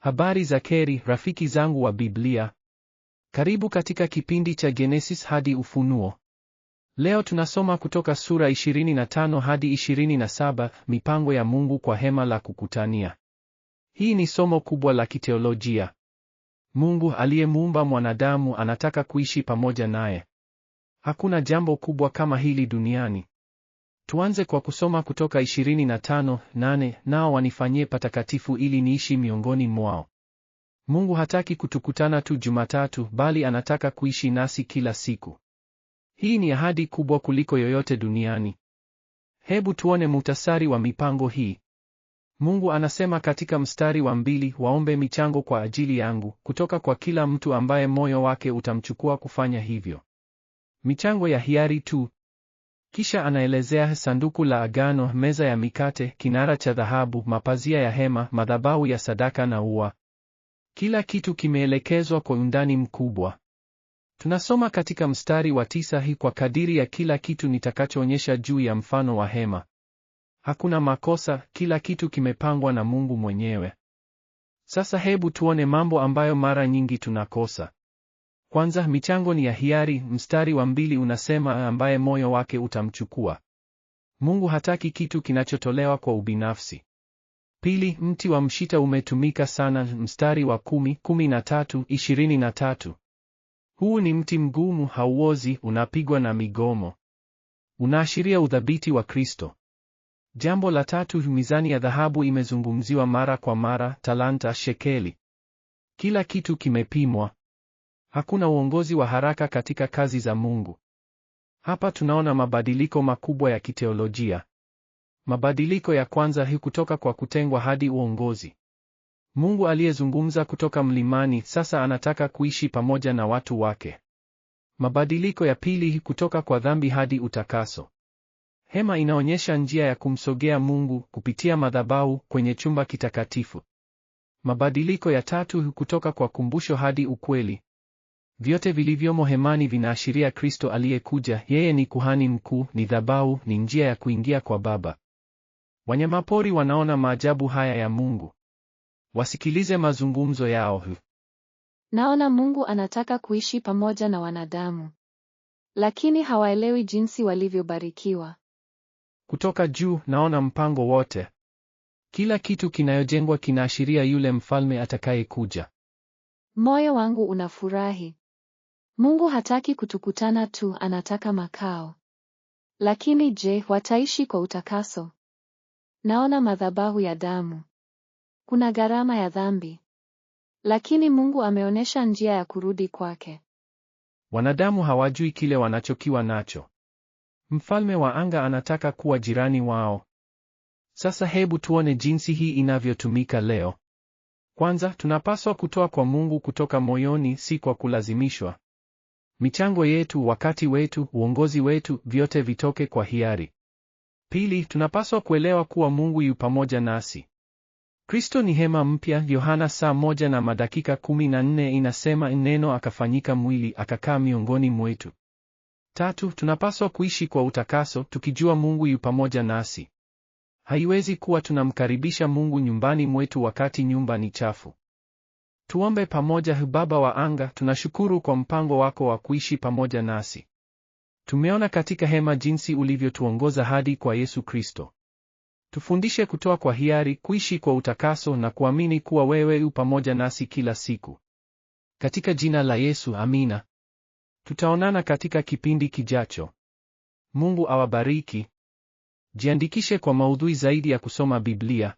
Habari za keri, rafiki zangu wa Biblia. Karibu katika kipindi cha Genesis hadi Ufunuo. Leo tunasoma kutoka sura 25 hadi 27, mipango ya Mungu kwa hema la kukutania. Hii ni somo kubwa la kiteolojia. Mungu aliyemuumba mwanadamu anataka kuishi pamoja naye. Hakuna jambo kubwa kama hili duniani. Tuanze kwa kusoma kutoka 25:8, nao wanifanyie patakatifu ili niishi miongoni mwao. Mungu hataki kutukutana tu Jumatatu, bali anataka kuishi nasi kila siku. Hii ni ahadi kubwa kuliko yoyote duniani. Hebu tuone muhtasari wa mipango hii. Mungu anasema katika mstari wa 2, waombe michango kwa ajili yangu, kutoka kwa kila mtu ambaye moyo wake utamchukua kufanya hivyo. Michango ya hiari tu. Kisha anaelezea sanduku la agano, meza ya mikate, kinara cha dhahabu, mapazia ya hema, madhabahu ya sadaka na ua. Kila kitu kimeelekezwa kwa undani mkubwa. Tunasoma katika mstari wa 9, hii kwa kadiri ya kila kitu nitakachoonyesha juu ya mfano wa hema. Hakuna makosa, kila kitu kimepangwa na Mungu mwenyewe. Sasa hebu tuone mambo ambayo mara nyingi tunakosa. Kwanza, michango ni ya hiari. Mstari wa 2 unasema ambaye moyo wake utamchukua. Mungu hataki kitu kinachotolewa kwa ubinafsi. Pili, mti wa mshita umetumika sana. Mstari wa 10, 13, 23. Huu ni mti mgumu, hauozi, unapigwa na migomo. Unaashiria udhabiti wa Kristo. Jambo la tatu, mizani ya dhahabu imezungumziwa mara kwa mara, talanta, shekeli. Kila kitu kimepimwa. Hakuna uongozi wa haraka katika kazi za Mungu. Hapa tunaona mabadiliko makubwa ya kiteolojia. Mabadiliko ya kwanza, hii kutoka kwa kutengwa hadi uongozi. Mungu aliyezungumza kutoka mlimani sasa anataka kuishi pamoja na watu wake. Mabadiliko ya pili, hii kutoka kwa dhambi hadi utakaso. Hema inaonyesha njia ya kumsogea Mungu kupitia madhabahu kwenye chumba kitakatifu. Mabadiliko ya tatu, hii kutoka kwa kumbusho hadi ukweli. Vyote vilivyomo hemani vinaashiria Kristo aliyekuja. Yeye ni kuhani mkuu, ni dhabahu, ni njia ya kuingia kwa Baba. Wanyamapori wanaona maajabu haya ya Mungu. Wasikilize mazungumzo yao. Naona Mungu anataka kuishi pamoja na wanadamu, lakini hawaelewi jinsi walivyobarikiwa. Kutoka juu, naona mpango wote. Kila kitu kinayojengwa kinaashiria yule mfalme atakayekuja. Moyo wangu unafurahi. Mungu hataki kutukutana tu, anataka makao. Lakini je, wataishi kwa utakaso? Naona madhabahu ya damu. Kuna gharama ya dhambi. Lakini Mungu ameonyesha njia ya kurudi kwake. Wanadamu hawajui kile wanachokiwa nacho. Mfalme wa anga anataka kuwa jirani wao. Sasa hebu tuone jinsi hii inavyotumika leo. Kwanza, tunapaswa kutoa kwa Mungu kutoka moyoni, si kwa kulazimishwa. Michango yetu, wakati wetu, uongozi wetu, vyote vitoke kwa hiari. Pili, tunapaswa kuelewa kuwa Mungu yu pamoja nasi. Kristo ni hema mpya. Yohana 1:14 inasema neno akafanyika mwili akakaa miongoni mwetu. Tatu, tunapaswa kuishi kwa utakaso tukijua Mungu yu pamoja nasi. Haiwezi kuwa tunamkaribisha Mungu nyumbani mwetu wakati nyumba ni chafu. Tuombe pamoja. Baba wa anga, tunashukuru kwa mpango wako wa kuishi pamoja nasi. Tumeona katika hema jinsi ulivyotuongoza hadi kwa Yesu Kristo. Tufundishe kutoa kwa hiari, kuishi kwa utakaso na kuamini kuwa wewe u pamoja nasi kila siku. Katika jina la Yesu, amina. Tutaonana katika kipindi kijacho. Mungu awabariki. Jiandikishe kwa maudhui zaidi ya kusoma Biblia.